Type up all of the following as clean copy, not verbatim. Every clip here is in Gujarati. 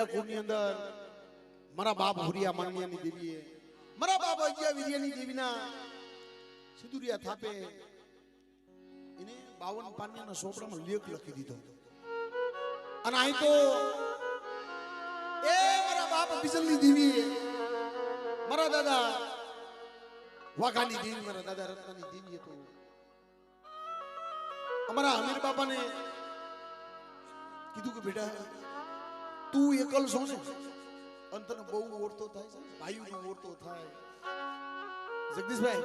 કુંવડિયા કુળની અંદર મારા બાપ હુરિયા માન્યાની દેવીએ મારા બાપ અજ્ઞા વિદ્યાની દેવીના સિદુરિયા થાપે એને 52 પાન્યાના સોપડામાં લેખ લખી દીધો. અને અહીં તો એ મારા બાપ બિજલની દેવીએ મારા દાદા વાઘાની દેવી મારા દાદા રત્નાની દેવી હતો. અમારા અમીર બાપાને કીધું કે બેટા તું એકલ છો ને અને તને બહુ ઓળતો થાય છે, ભાઈઓનો ઓળતો થાય. જગદીશભાઈ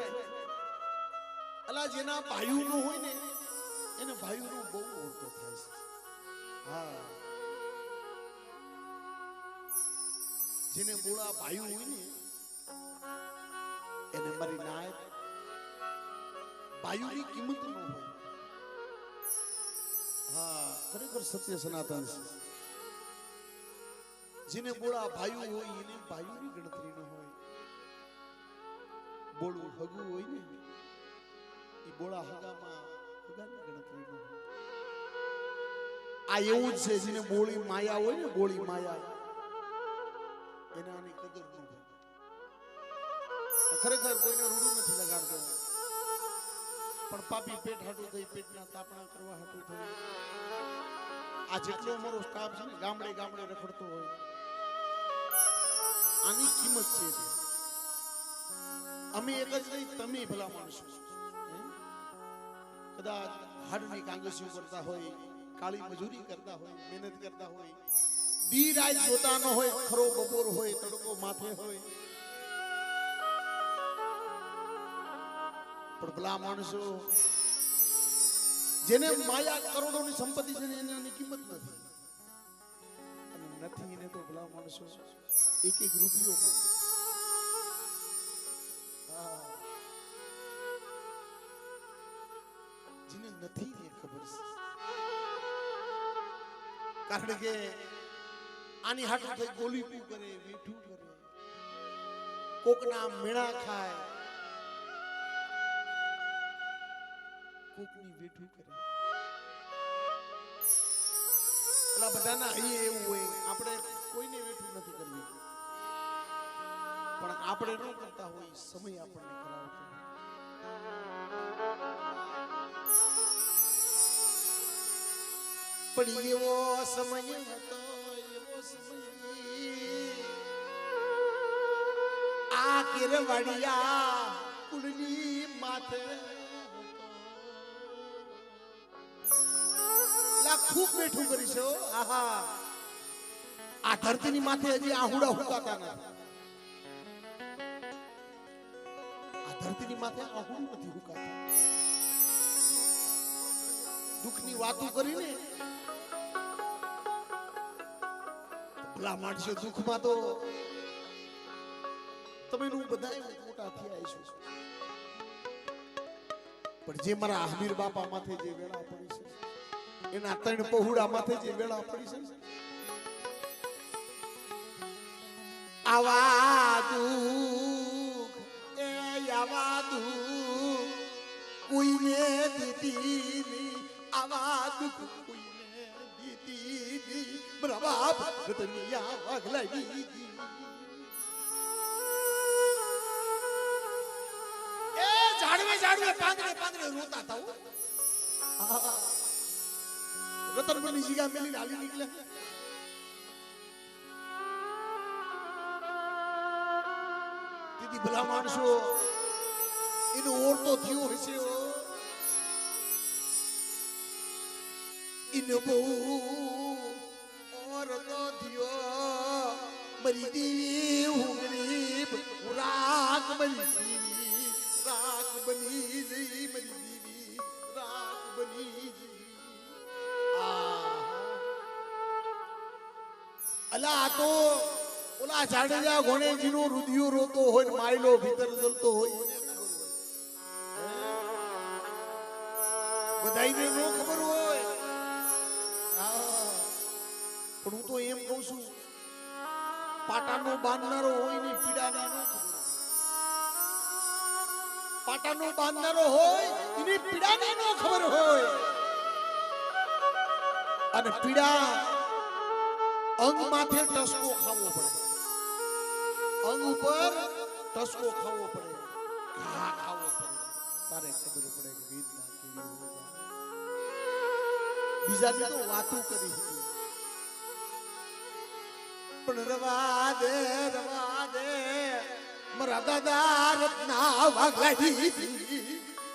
અલા જેના ભાઈઓનો હોય ને એને ભાઈઓનો બહુ ઓળતો થાય છે. હા, જેને બોળા ભાઈઓ હોય ને એને મારી નાય ભાઈઓની કિંમત ન હોય. હા, ખરેખર સત્ય સનાતન છે. જેને બોળા ભાઈઓ હોય એને ભાઈઓની ગણતરી ન હોય. બોળું હગું હોય ને એ બોળા હગામાં હગાની ગણતરી ન હોય. આ એવું જ છે જેને બોળી માયા હોય ને બોળી માયા એને આની કદર ન હોય. ખરેખર કોઈને રૂડું નથી લગાડતો પણ પાપી પેટ હાટું થઈ પેટના તાપણા કરવા હાટું થઈ આ જેટલો અમારો સ્ટાફ છે ને ગામડે ગામડે રખડતો હોય આની કિંમત છે. અમે એક જ નહીં તમે ભલા માણસો કદાચ હાડની કાંગસીઓ કરતા હોય, કાળી મજૂરી કરતા હોય, મહેનત કરતા હોય, દી રાત જોતા ન હોય, ખરો બપોર હોય, તડકો માથે હોય, પણ ભલા માણસો જેને માયા કરોડોની સંપત્તિ છે એની કિંમત નથી. અને નથી એને તો ભલા માણસો એક એક રૂપિયો માંગે. જેને નથી એ ખબર છે. કારણ કે આની હાટું થઈ ગોલીપું કરે, મીઠું કરે, કોકના મેણા ખાય, કોકની વેઠું કરે. એટલે બધાના અહીં એવું હોય આપણે કોઈને વેઠું નથી કરવી પણ આપણે ન કરતા હોય સમય આપણને કરાવતો. પણ એવો સમય હતો, એવો સમય આ કેરવાડિયા કુળની માથે ખૂબ બેઠું કરીશો. આહા, આ ધરતીની માથે હજી આહુડા હુકાતા નથી. આ ધરતીની માથે આહુડું નથી હુકાતું. દુઃખની વાતો કરીને ભલા માણસો દુઃખમાં તો તમે બધા મોટા થયા છો. પણ જે મારા આહમીર બાપા માથે જે વેળા પડી છે એના 3 પહોળા માથે જે વેળા પડી છે આવા દુઃખ કોઈને દીધી ની, આવા દુઃખ કોઈને દીધી ની, મારા બાપ રતનિયા વાઘલાઈ દીધી. એ ઝાડવે ઝાડવે પાંદડે પાંદડે રોતા થાવ. રતન બની જીગા મેલી હાલી નીકળે. દીદી ભલા માણસો એનો ઓરતો થયો હશે. એનો બહુ ઓરતો થયો. મરી દેવી હું ગરીબ હું રાગ મરી દેવી રાગ બની જઈ મરી દેવી રાગ બની જઈ. અલા તો ઓલા જાડેજા ગોણેજી નો રુધિયો રોતો હોય, માયલો ભીતર જલતો હોય, બધાઈને નો ખબર હોય. પણ હું તો એમ કહું છું પાટાનો બાંધનારો હોય ને પીડાને નો ખબર. પાટાનો બાંધનારો હોય એની પીડાને નો ખબર હોય. અને પીડા અંગ માથે ટસકો ખાવો પડે, અંગ ઉપર ટસકો ખાવો પડે, ઘા ખાવો પડે, તારે ખબર પડે કે વેદના કેવી હોય. બીજાની તો વાતો કરી પણ રવા દે મારા દાદા રત્ના વાગલાડી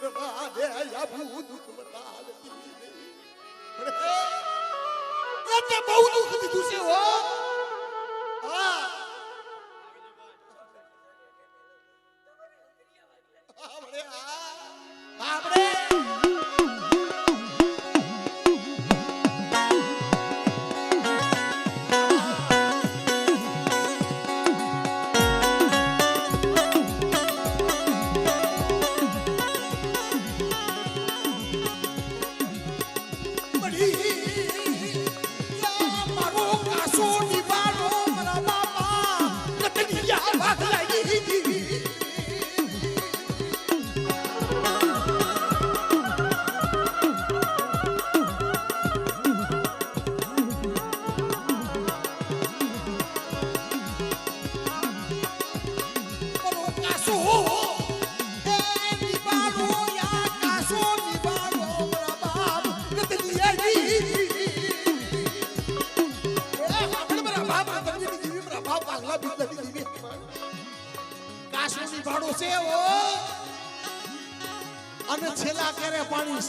રવા દે આબુ દુઃખ બતાલતી એટલે બહુ દુઃખ દીધું છે હો. હા આપણે અને છેલ્લા કેરે પાણી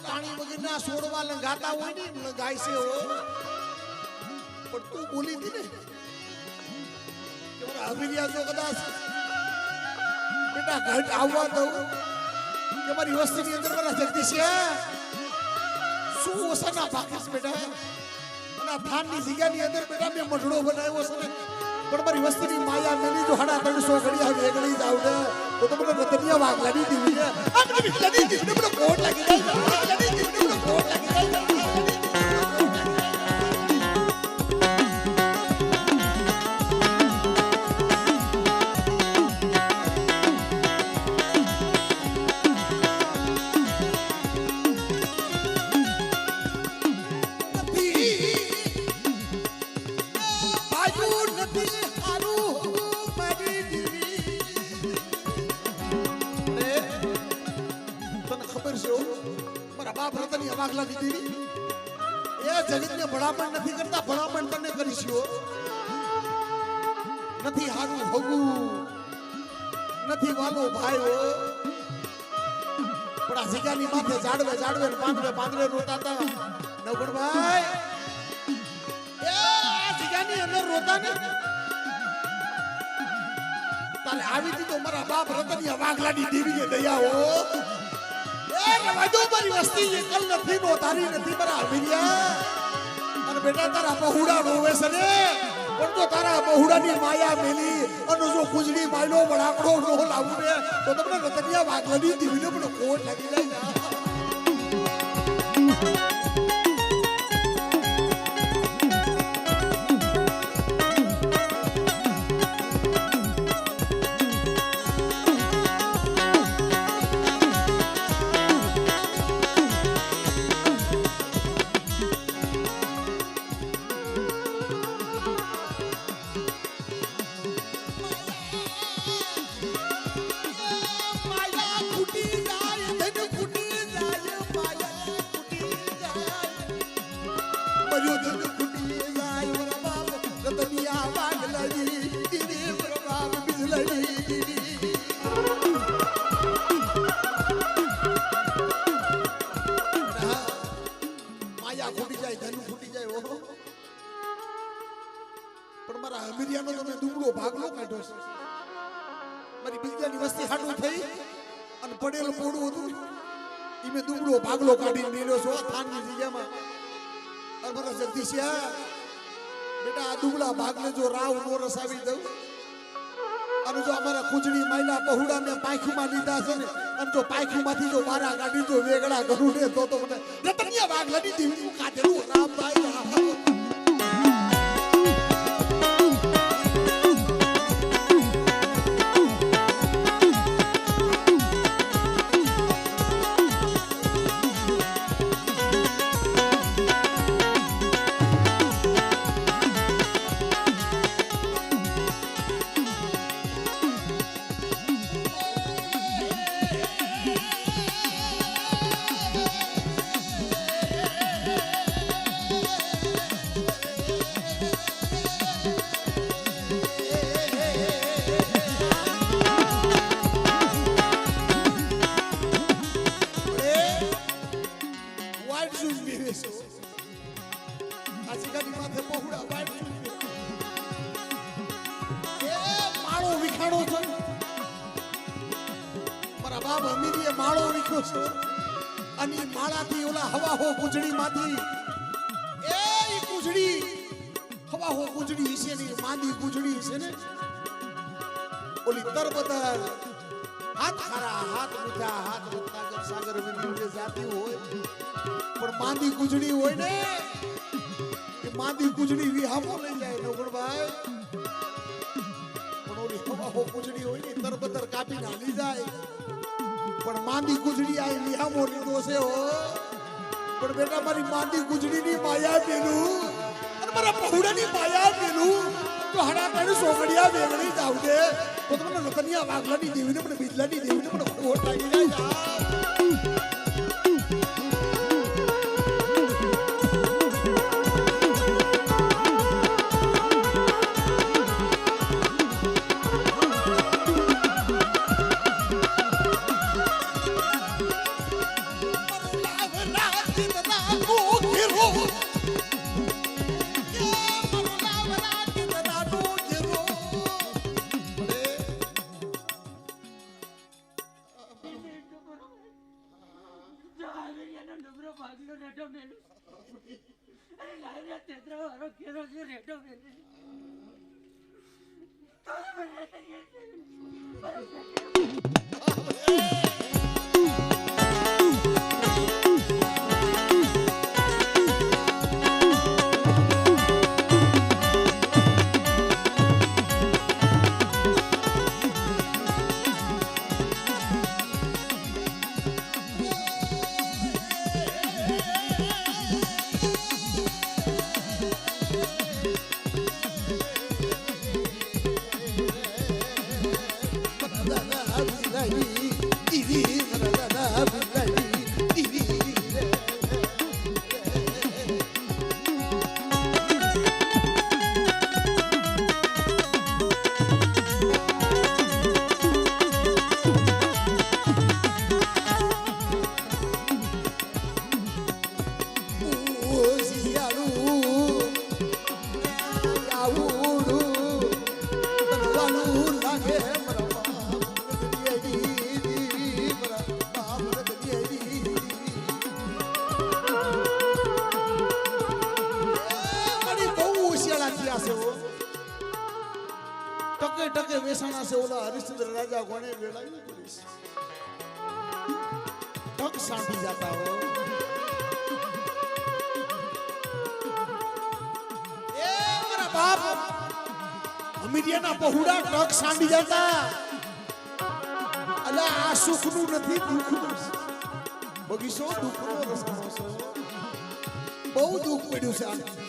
પાણી વગરના છોડવા લંગાતા હોય ને લંગાય છે હો. પણ તું બોલી હતી ને કે મારા અભિરિયા જો કદાચ બેટા ઘટ આવવા દઉં કે મારી વસ્તીની અંદર મારા જગદીશ શું ઓસાના પાકીશ બેટા અને થાનની જગ્યાની અંદર બેટા મેં મઢડો બનાવ્યો છે ને પણ મારી વસ્તીની માયા મેલી જો 350 ઘડિયા વેગળી જાવ ને તો તમને રતનિયા વાગલાની દીવી ને આપણે લડી દીવી ને મને કોટ લાગી જાય લડી દીવી ને મને કોટ લાગી જાય. જગતને ભલામણ નથી કરતા, ભલામણ તને કરીશો. નથી હારું ભગવું, નથી વાલો ભાઈઓ, પણ આ જગ્યાની માથે જાડવે જાડવે પાંદડે રોતા હતા નવગણભાઈ. એ આ જગ્યાની અંદર રોતા ને તારે આવી હતી તો મારા બાપ રતનિયા વાઘલાની દેવીને દયા હો. મારી વસ્તી એકલ નથી નો તારી નથી મારા અમીરિયા. અને બેટા તારા બહુડા રોવે છે ને પણ તો તારા બહુડાની માયા મેલી અને જો ખુજડી માયલો બળાકડો નો લાવું ને તો તમને રતનિયા વાઘલાની દીવીને પણ કોટ લાગી જાય. મારી બીજાની વસ્તી હાડું થઈ અને પડેલું પોડું હતું ઈ દુબળો ભાગલો કાઢીને લીધો છો થાનની જગ્યામાં. અમારા જગદીશિયા બેટા આ દુબળા ભાગને જો રાવ નો રસાવી દઉં અને જો અમારા ખુજડી માયલા પહોડા મેં પાયખુમાં લીધા છે ને અને જો પાયખુમાંથી જો બારા કાઢી જો વેગળા કરું ને તો મને રતનિયા વાઘલાની દીવનું કાઢેલું રામભાઈ. બાપ અમીરીએ માળો રીખ્યો છે અને ઈ માળાથી ઓલા હવા હો ગુજડીમાંથી એ ગુજડી હવા હો ગુજડી છે ને માંદી ગુજડી છે ને ઓલી તરબદર હાથ ખરા હાથ મીઠા હાથ રત્નાગર સાગર વિંધ્ય જાતી હોય પણ માંદી ગુજડી હોય ને એ માંદી ગુજડી વિહામો લઈ જાય નવગણભાઈ પણ ઓલી હવા હો ગુજડી હોય ને તરબદર કાપી નાલી જાય પણ માંદી ગુજડી આ વિહામો લીધો છે હો પણ બેટા મારી માંદી ગુજડીની માયા પેલું અને મારા પહોળાની માયા પેલું તો હડા કાઢ સોગડિયા વેગણી જાવ દે તો તમને રતનિયા વાગલાની દેવીને પણ બિજલાની દેવીને પણ ખોટ લાગી જાય टके टके वेसाणा से ओला हरिश्चंद्र राजा कोने वेड़ाई पुलिस टक सांटी जाता हो ए मेरा बाप अमीरिया ना बहुड़ा टक सांटी जाता अला आ सुखनु નથી દુખનું બગીચો દુખનો રસાણો છે બહુ દુખ પડ્યું છે આ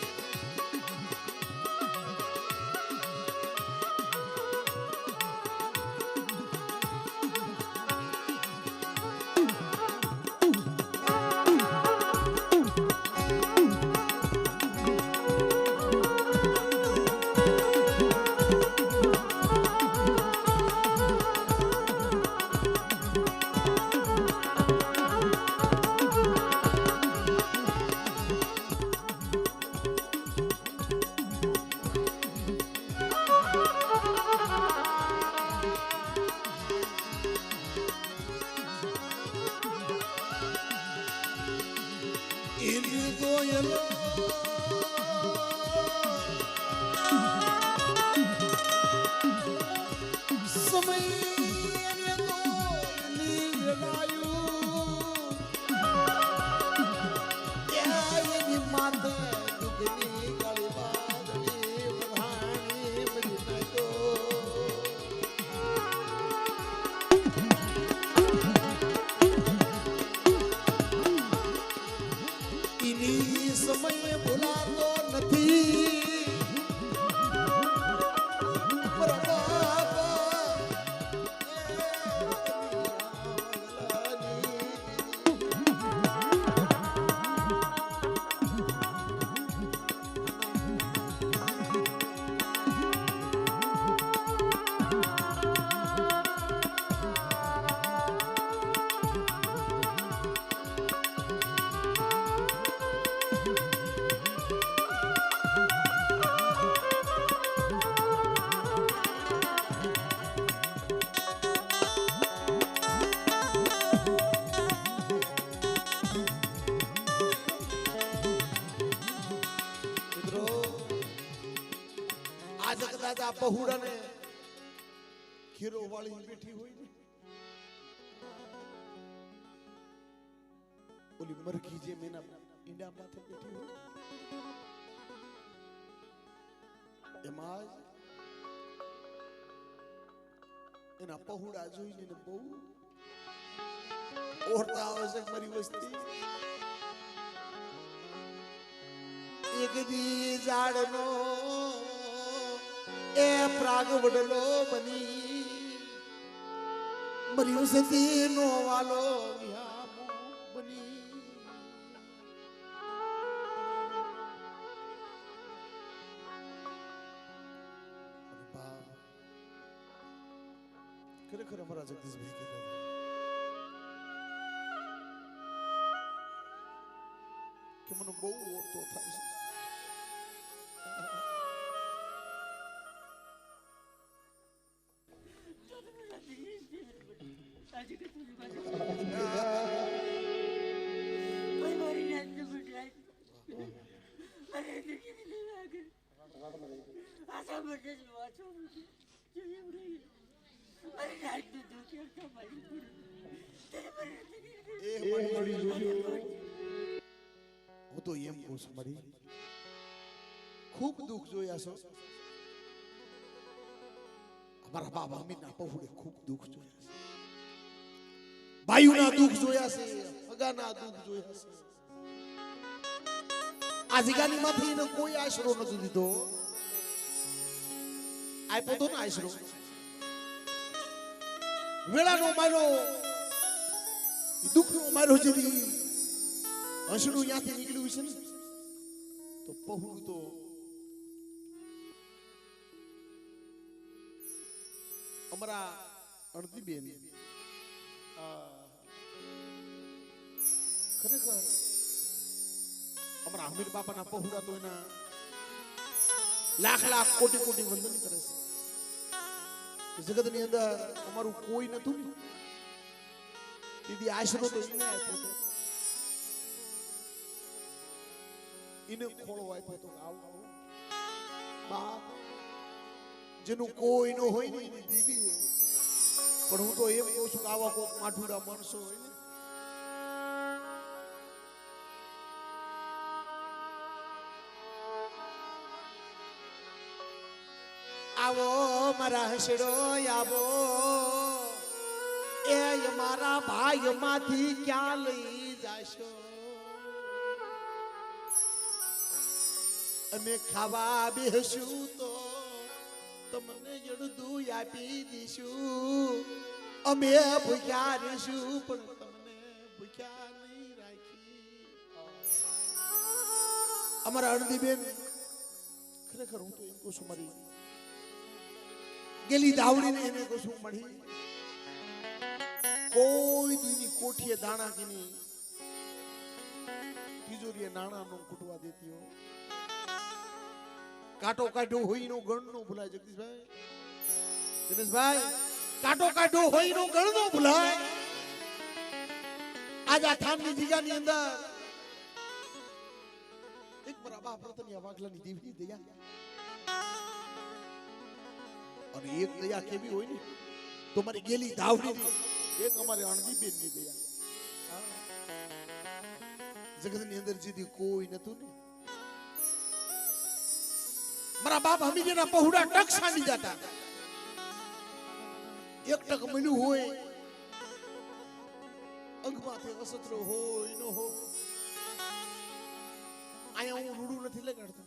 आज कदाच આ પહુડાને ખીરો વાળી બેઠી હોય ને ઓલી મરઘી જે મેના ઈંડા માથે બેઠી હોય એમાં એના પહુડા જોઈને ને બહુ ઓરતા આવે છે મારી વસ્તી એક દી ઝાડનો એ પ્રાગવડલો બની મરી વસ્તી નો વાલો વિહામો બની ખરેખર અમારા જગદીશભાઈ કહેતા કે મને બહુ ઓરતો થાય છે હું તો એમ કહું છું મારી ખૂબ દુઃખ જોયા છો અમારા બાબા અમીના પહુડે ખૂબ દુઃખ જોયા છે ભાઈઓના દુઃખ જોયા છે સગાના દુઃખ જોયા છે આ જીગાની માંથી એને કોઈ આશરો નથી દીધો આપ્યો તો ને આશરો વેળાનો માર્યો દુઃખનો માર્યો છે હસડું ત્યાંથી નીકળ્યું છે ને તો પહુડું તો અમારા અડધી બેન ખરેખર અમારા હમીર બાપાના પહુડા તો એના લાખ લાખ કોટી કોટી વંદન કરે છે જગતની અંદર અમારું કોઈ નતું ને દીદી આશરો તો એને આપ્યો હતો એને ખોળો આપ્યો તો આવો બાપ જેનું કોઈ ન હોય ને એની દીદી હોય પણ હું તો એમ કહું છું કે આવા કોક માઠુડા માણસો હોય ને આવો મારા હસડો આવો એ મારા ભાઈ માંથી ક્યાં લઈ જાશો અમે ખાવા બેસું તો તમને જડું આપી દઈશું અમે ભૂખ્યા રહીશું પણ તમને ભૂખ્યા નહીં રાખી અમારા અડધી બેન ખરેખર હું તો એમ કહું છું મારી ગેલી દાવડીને એને કહું છું મળી કોઈ દીની કોઠીએ દાણા કીની તિજોરીએ નાણા નો કૂટવા દેતી હો કાટો કાઢો હોય નો ગણ નો ભૂલાય જગદીશભાઈ દિનેશભાઈ કાટો કાઢો હોય નો ગણ નો ભૂલાય આજ આ થામની જગ્યાની અંદર એક મારા બાપ રતનિયા વાઘલાની દેવી દયા અને એક દયા કેવી હોય ને તો મારી ગેલી ધાવડી એક અમારે અણદી બેન ની દયા જગતની અંદર જીધી કોઈ નતું ને મારા બાપ હમીજેના પહુડા ટક સાંડી જતા એક ટક મળ્યું હોય અંગમાંથી અસત્રો હોય ન હોય અહીંયા હું રૂડું નથી લગાડતો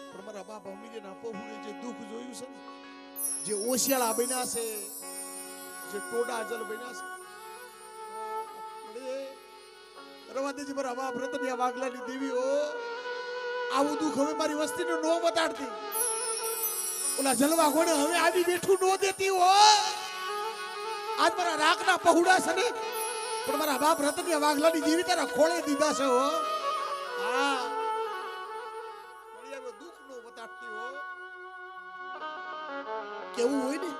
પણ મારા બાપ હમીજેના પહુડે જે દુઃખ જોયું છે ને જે ઓશિયાળા બન્યા છે જે ટોડા જલ બન્યા છે રવાદેજી મારા બાપ રતનિયા વાઘલાની દેવીઓ આવું દુઃખ હવે મારી વસ્તીને નો બતાડતી ઓલા જલવા ઘોડે હવે આવી બેઠું નો દેતી હો આજ મારા રાખના પહુડા છે ને પણ મારા બાપ રતનિયા વાઘલાની દેવી તારા ખોળે દીધા છે હો હા દુઃખ નો બતાડતી હો કેવું હોય ને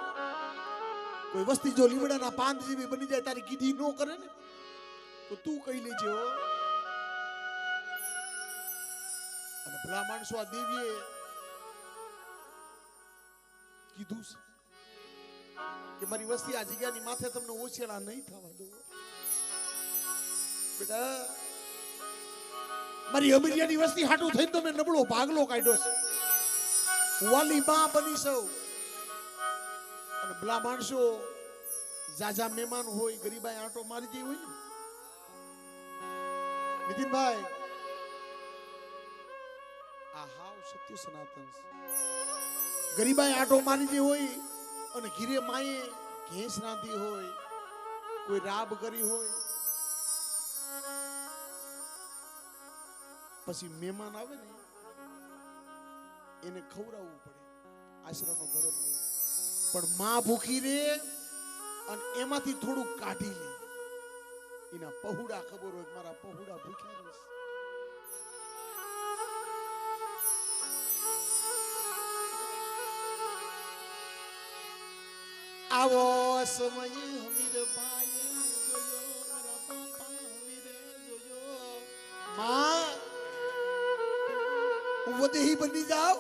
કોઈ વસ્તી જો લીમડાના પાન જેવી બની જાય તારી કીધી નો કરે ને તો તું કહી લેજે હો અને ભલા માણસો આ દેવીએ કીધું છે કે મારી વસ્તી આ જગ્યાની માથે તમને ઓછેડા નહીં થવા દો બેટા. મારી અમીરિયાની વસ્તી હાટું થઈને તો મેં નબળો ભાગલો કાઢ્યો છે. વાલી માં બની સૌ અને ભલા માણસો જાજા મહેમાન હોય ગરીબાઈ આંટો મારી દઈ હોય ને નીતિનભાઈ આ હાવ સત્ય સનાતન ગરીબાઈ આંટો મારી દઈ હોય અને ઘીરે માએ ઘેંસ રાંધી હોય કોઈ રાબ કરી હોય પછી મહેમાન આવે ને એને ખવડાવવું પડે આશરાનો ધર્મ હોય પણ માં ભૂખી રે અને એમાંથી થોડું કાઢી લે એના પહુડા ખબર હોય મારા પહુડા ભૂખ્યા રહેશે. આવો સમય હમીર ભાઈ જોયો મારા બાપા હમીરે જોયો માં હું વધેહી બની જાવ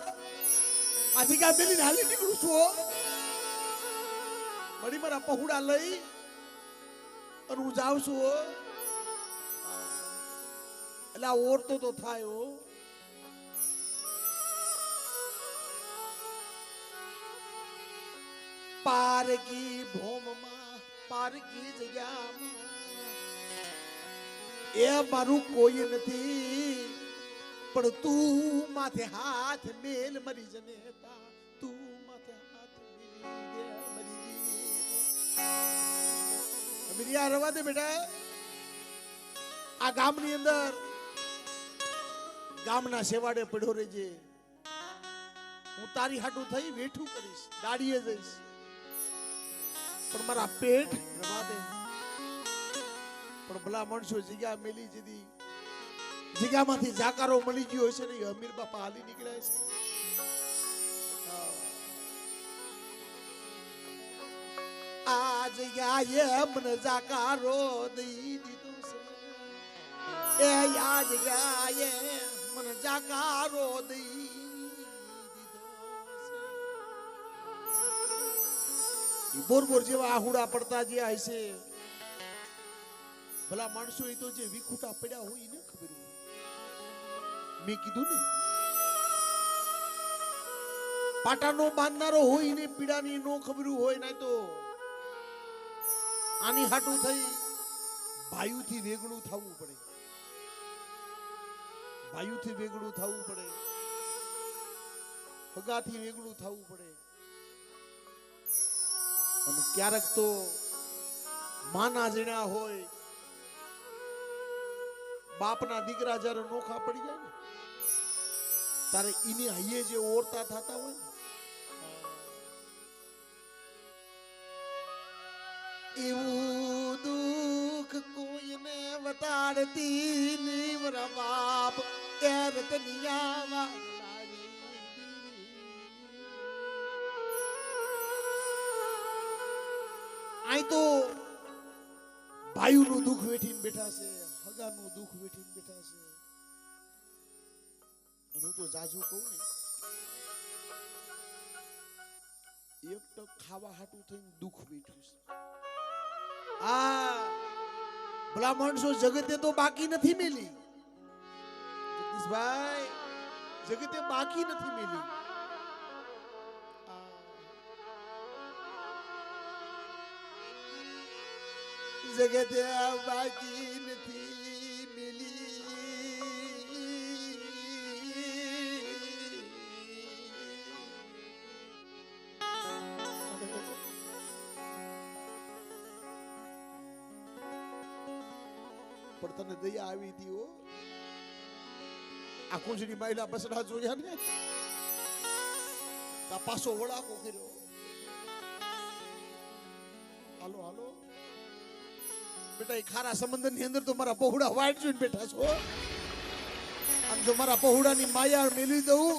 આજે કા બેલી હાલી નીકળું છું મળી મારા પહુડા લઈ અને હું જાઉં છું એટલે ઓરતો તો થાય હો. પારકી ભોમમાં પારકી જગ્યામાં એ મારું કોઈ નથી પણ તું માથે હાથ મેલ મરી જનેતા તું માથે હાથ મેલી દે મરી અમીરિયા રવા દે બેટા. આ ગામની અંદર ગામના સેવાડે પડ્યો રહેજે. હું તારી હાટું થઈ વેઠું કરીશ દાડીએ જઈશ પણ મારા પેટ રવા દે. પણ ભલા માણસો જગ્યા મેલી જતી જગ્યામાંથી જાકારો મળી ગયો હશે ને અમીર બાપા હાલી નીકળ્યા છે. આ જગ્યાએ મને જાકારો દઈ દીધો છે એ આ જગ્યાએ મને જાકારો દઈ બોર જેવા આહુડા પડતા જે હશે ભલા માણસો એ તો જે વિખુટા પડ્યા હોય ને ખબર હોય. મેં કીધું ને પાટાનો બાંધનારો હોય ને પીડાની નો ખબર હોય ને તો આની હાટું થઈ ભાઈઓથી વેગળું થવું પડે. ભાઈઓથી વેગળું થવું પડે હગાથી વેગળું થવું પડે. અને ક્યારેક તો માના જણ્યા હોય બાપના દીકરા જ્યારે નોખા પડી જાય ને તારે ઈને હૈયે જે ઓરતા થતા હોય ને એવું દુઃખ કોઈને વતાડતી નહીં મારા બાપ એર તનિયા આઈ તો ભાઈઓનું દુઃખ વેઠીને બેઠા છે હગાનું દુઃખ વેઠીને બેઠા છે. અને હું તો જાજુ કહું ને એક ટક ખાવા હાટું થઈને દુઃખ વેઠ્યું છે. આ ભલા માણસો જગતે તો બાકી નથી મેલી જગદીશભાઈ જગતે બાકી નથી મેલી. જગતે બાકી નથી મિલી પણ તને દયા આવી હતી હો. આ કુંજડી મહિલા બસડા જોયા ને તા પાછો વડાકો કર્યો. હાલો હાલો બેટા એ ખારા સમંદર ની અંદર તો મારા પહોળા વાઈટ જોઈને બેઠા છો. આમ જો મારા પહોળાની માયા મેળવી દઉં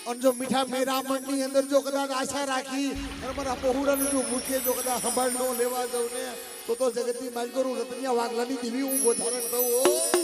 અને જો મીઠા મેરામણ ની અંદર જો કદાચ આશા રાખી અને મારા પહોળાનું જો મુખ્ય જો કદાચ સંભાળ ન લેવા દઉં ને તો જગતની માલ કરું રતનિયા વાગલાની દેવી હું ગોધારણ થવું.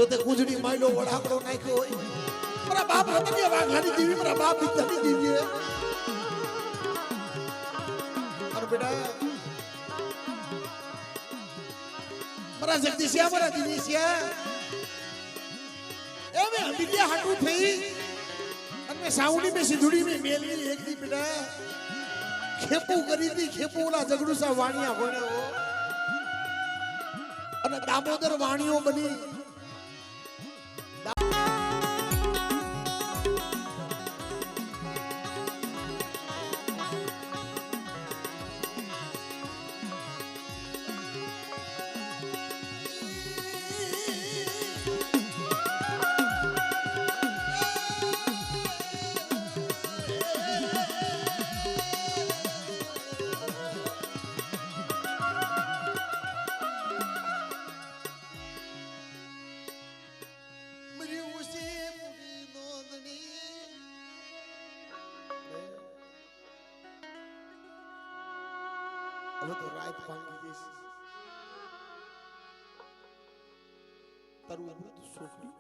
જો તે કુંજડી માયલો વડાકડો નાખ્યો હોય મારા બાપ રતનિયા વાઘાની દેવી મારા બાપ વિદ્યાની દેવી અરે બેટા મારા જગદીશિયા મારા દિનેશિયા એ મે વિદ્યા હાટુ થઈ અને સાઉડી મે સિંધુડી મે મેલની એક દી બેટા ખેપુ કરી દી ખેપુ ઓલા જગડુસા વાણિયા ભણ્યો અને દામોદર વાણીઓ બની હવે તો રાત ભાંગી જઈશ તારું અમૃત સોફડી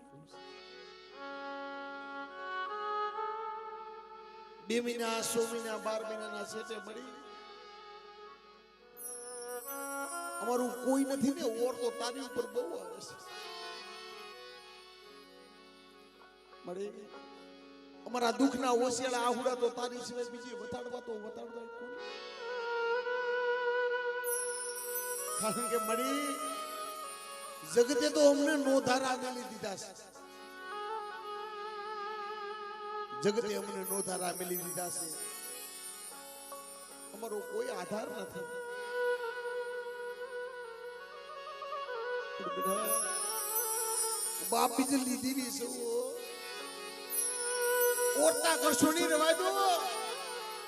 2 મહિના 6 મહિના 12 મહિનાના સેટે મળી અમારું કોઈ નથી ને ઓર તો તારી ઉપર બહુ આવે છે મળી અમારા દુઃખના ઓસિયાળા આહુડા તો તારી સિવાય બીજી વતાડવા તો વતાડવા કોણ કારણ કે મળી જગતે તો અમને નોધારા મેલી દીધા છે જગતે અમને નોધારા મેલી દીધા છે અમારો કોઈ આધાર નથી બાપ બીજલી દીવી છે ઓરતા કરશો નહીં રેવા દો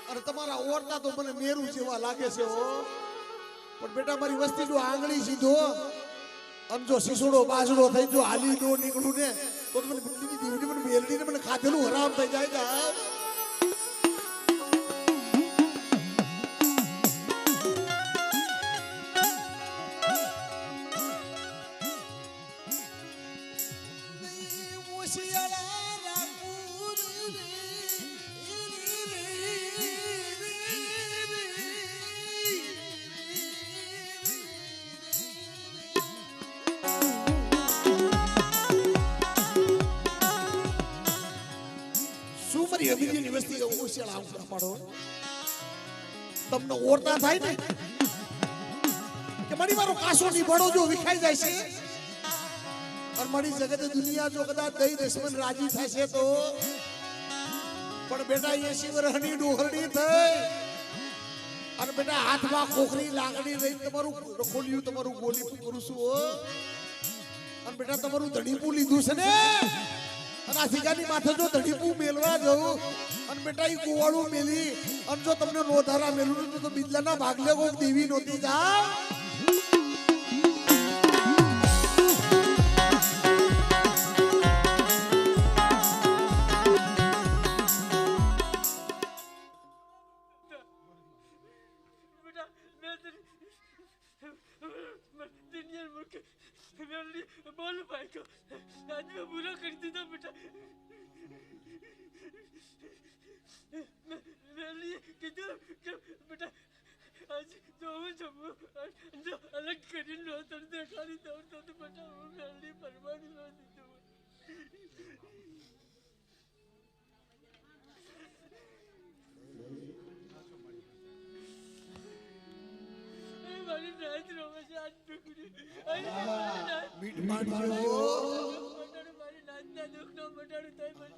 અને તમારા ઓરતા તો મને મેરું જેવા લાગે છે પણ બેટા મારી વસ્તી જો આંગળી સીધો અને જો શીસોડો બાસડો થઈ જો હાલી નો નીકળું ને તો મને બિલ્લી દીવડી મને મેલડી ને મને ખાધેલું હરામ થઈ જાય યુનિવર્સિટી ઓશિયાળા આંકડા પાડો તમને ઓરતા થાય ને કે મારી મારો કાસો ની બળો જો વિખાઈ જાય છે અને મારી જગત દુનિયા જો કદાચ દઈ દશમન રાજી થશે તો પણ બેટા 80 વર્ષની ડોહરણી થઈ અને બેટા હાથમાં ખોખરી લાગણી રહી તમારું ખોલ્યું તમારું ગોલી કરું છું અને બેટા તમારું ધણીપું લીધું છે ને અને આ સિગાની માથે જો ધડીપું મેલવા જવું અને બેટા ઈ કુવાડું મેલી અને જો તમને નોધારા મેલું તો બિદલાના ભાગલે કોક દેવી નોતી જા बोल भाई को आज मैं बुरा कर देता बेटा मेरे किधर बेटा आज जो अलग करी लो तो देखा नहीं तो बेटा वो मेरे परवाह लो મારી રાત રોવે છે આજ ટુકડી મીઠ મારજો મટાડું મારી રાતના દુઃખનો મટાડું થાય મને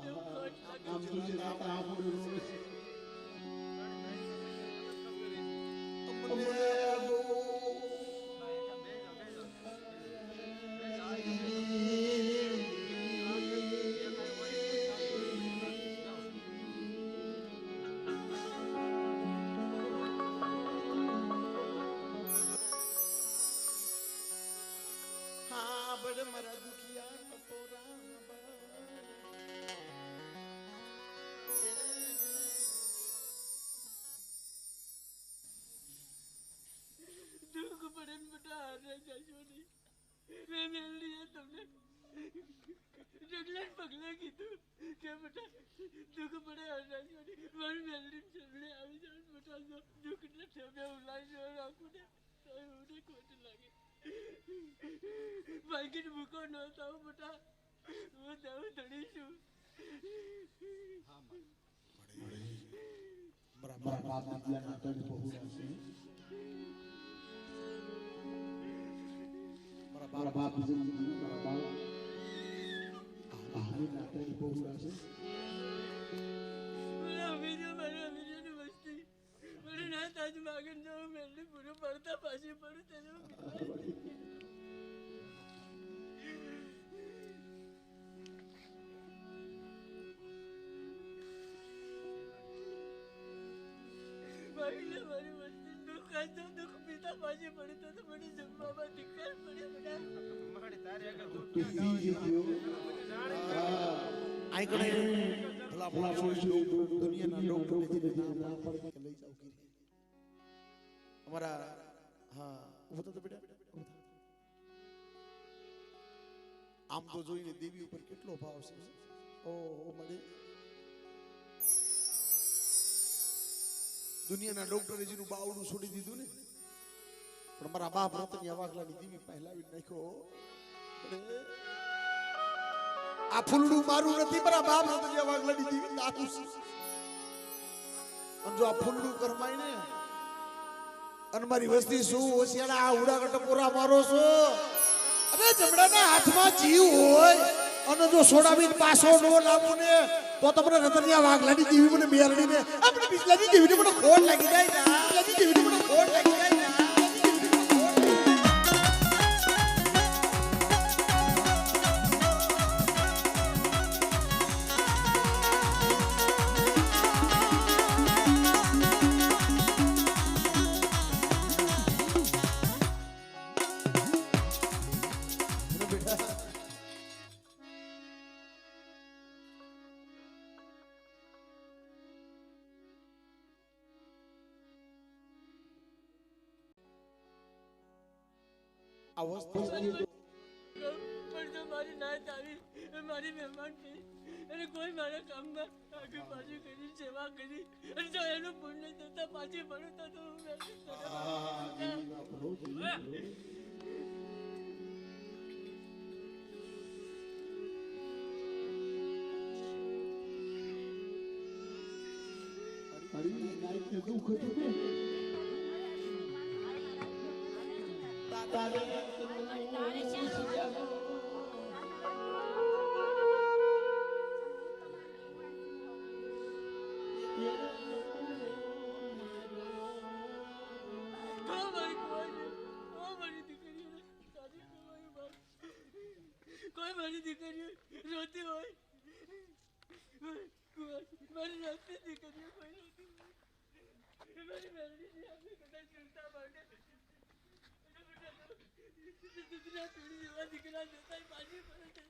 ખોટ મારા દુખિયા ટપોરા દુઃખ પડે બેટા હારે જશો નહીં મેં મેળવી તમને ડગલે પગલે કીધું કે બેટા દુઃખ પડે અરદાસવાની મારી મેલડી ચરણે આવી જાય બેટા જો દુઃખ ને ઠેબે ઉલાઈ રાખું ને તો મને ખોટ લાગે બાઈકીને મૂકો ન થાવ બેટા હું દેવું ધણીશું મારા બાપ દીકરાના તન પહોળા છે મારા બાપ જન્મ મારા બાપ આહરીના તન પહોળા છે અમીરની વસ્તી મને ના તાજ માગન જાઉં મેલડી પૂરું પડતા પાછી પડું તેનું મારી વસ્તી દુઃખ ખાતો દુઃખ પીતા પાછી પડે તો મને જમવામાં દિક્કત પડે બધા આઈ કણે ભલા ભલા સોચો દુનિયાના ડોક્ટરને ના પડે કે લઈ જાવ કીધી અમારા હા ઉભો તો બેટા આમ તો જોઈને દેવી ઉપર કેટલો ભાવ છે ઓહો મળે દુનિયાના ડોક્ટરે જેનું બાવડું છોડી દીધું ને પણ મારા બાપ રતની અવાગલાની દેવી પહેલાવી નાખ્યો આ ફૂલડું મારું નથી મારા બાપ રતની અવાગલાની દેવી તારું છે અને જો આ ફૂલડું કરમાય ને અને મારી વસ્તી શું હોશિયાળા આ ઉડા કટકોરા મારો છો અરે જમડાના હાથમાં જીવ હોય અને જો સોડાવીને પાછો નો લાવું ને તો તમને રતનિયા વાઘલાની દેવી મને મેરડીને આપણે બિજલાની દેવીને મને ખોટ લાગી જાય ને બિજલાની દેવીને મને ખોટ લાગી જાય ને મારી નાત આવી મારી મહેમાન થઈ અને કોઈ મારા કામમાં આગળ પાછું કરી સેવા કરી અને જો એનું પુણ્ય થતા પાછી પડું તો દુઃખ કોઈ મારી દીકરીઓ રોતી હોય મારી રાતની દીકરીઓ કોઈ રોતી હોય મારી મેલડીની આપણે બધા ચિંતા માટે દીકરા પીડી જેવા દીકરા જતા પાછી પડે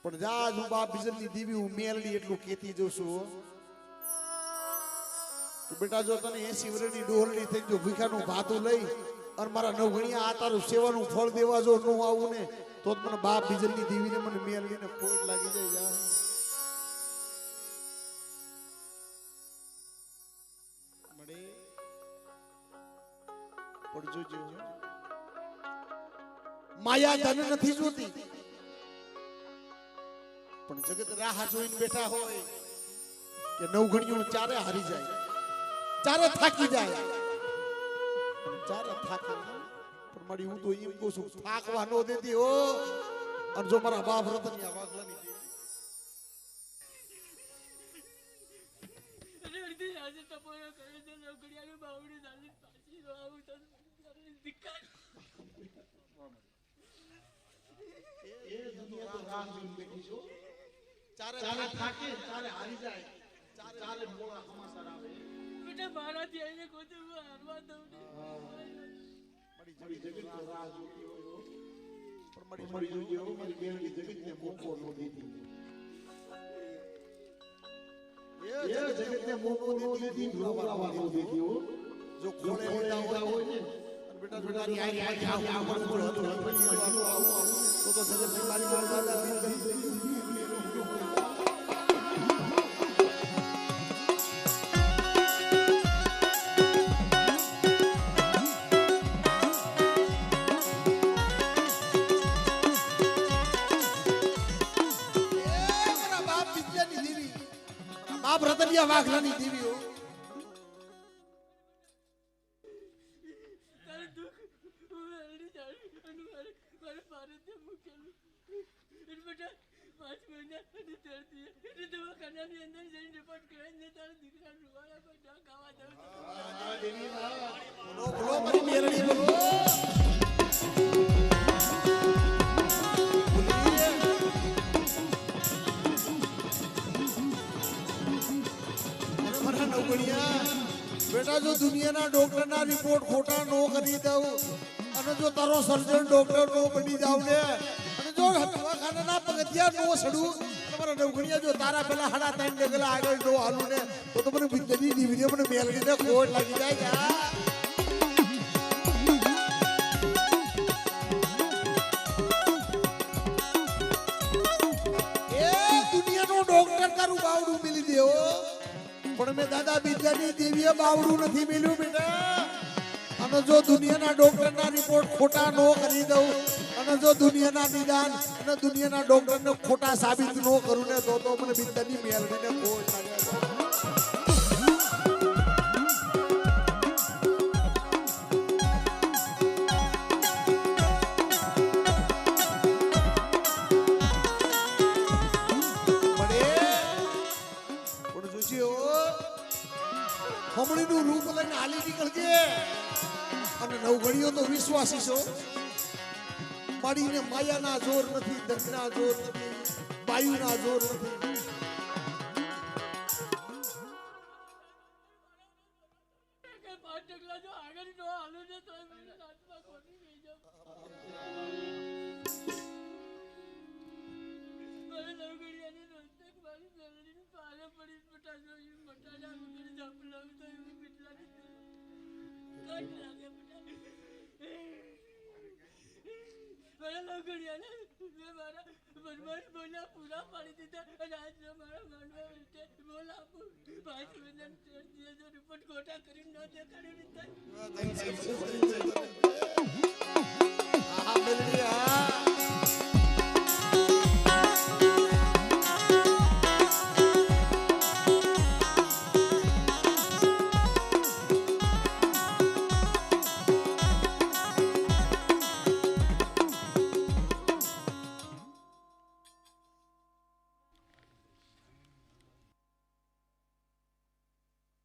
પણ જા હું બાપ બીજલની દેવી હું મેલડી એટલું કેતી જઉં છું તો બેટા જો તને 80 વર્ષની ડોહલની થઈ જો ભીખાનું ભાતું લઈ અને મારા નવગણિયા આ તારું સેવાનું ફળ દેવા જો ન આવું ને તો મને બાપ બીજલની દેવીને મને મેલડીને ખોટ લાગી જાય જા મળે પડજો જો માયા ધન નથી જોતી પણ જગત રાહ જોઈને બેઠા હોય કે નવગણિયું ચારે હારી જાય ચારે થાકી જાય ચારે થાકી પણ મારી હું તો એમ કહું છું થાકવા નો દેતી હો અને જો મારા બાપ રતનિયા વાગલાની અડધી આજે ટપોરો કરે છે નોકરીયાનું બાવડું ચાલી પાછી આવું તો દિક્કત એ દુનિયા તો રાહ જોઈને બેઠી છો ચારે થાકે ચારે હારી જાય ચારે મોળા સમાચાર આવે બેટા મારાથી આઈને કોઈ હું હારવા દઉં મારી જગત તો રાહ જોતી હોય પણ મારી જોજો મારી બેનની જગતને મોકો ન દીધી એ જગતને મોનો દીધી ઢોકળાવાનો દેખ્યો જો ખોળે લેતા હોય ને બેટા બેટાની આઈ આવું તો જગત મારી દાદા બાપ રતનિયા વાઘલાની દેવીઓ તારે દુઃખ હું વેલડી જાણી અને મારે ભારતે મૂકેલું એટલે બેટા 5 મહિના અને 13 દિવસ એટલે દવાખાનાની અંદર જઈને રિપોર્ટ કરાવીને તારા દીકરાનું રૂવાડા પર ના ખાવા દઉં બોલો બોલો મારી મેરડી બોલો બેટા જો દુનિયાના ડોક્ટરના રિપોર્ટ ખોટા નો કરી દઉં અને જો તારો સર્જન ડોક્ટર નો બની જાવ ને અને જો દવાખાનાના પગથિયા નો સડું તમારા નવગણિયા જો તારા પેલા હાડા 3 ડગલા આગળ નો હાલું ને તો મને બિજલી દીવીને મને મેલડીને ખોટ લાગી જાય એ દુનિયાનો ડોક્ટર તારું બાવડું મિલી દેવો પણ મેં દાદા બિદ્યાની દેવીએ બાવડું નથી મેલ્યું બેટા અને જો દુનિયાના ડોક્ટરના રિપોર્ટ ખોટા નો કરી દઉં અને જો દુનિયાના નિદાન અને દુનિયાના ડોક્ટરને ખોટા સાબિત નો કરું ને તો મને બિદ્યાની મેલડીને ખોટ લાગે હમણીનું રૂપ લઈને હાલી નીકળજે અને નવઘડીઓ તો વિશ્વાસી છો માડીને માયાના જોર નથી ધનના જોર નથી વાયુના જોર નથી કે 5 ડગલા જો આગળ નો હાલું ને તો મને હાથમાં ખોટી ગઈ જાવ મારે નવગડિયાની રોસ્તક મારી મેલડીને પાલે પડી બેટા જો એ મટાડા વગર જપલાવ તો એવું બિટલાની કટ લાગે બેટા મારા નવગડિયાને મેં મારા બરબાદ બોલા પૂરા પાડી દીધા અને આજ જો મારા માનવા ઉલટે બોલ આપું 5 મહિના જો રિપોર્ટ ખોટા કરીને ન દેખાડ્યું ને આ મેલડી આ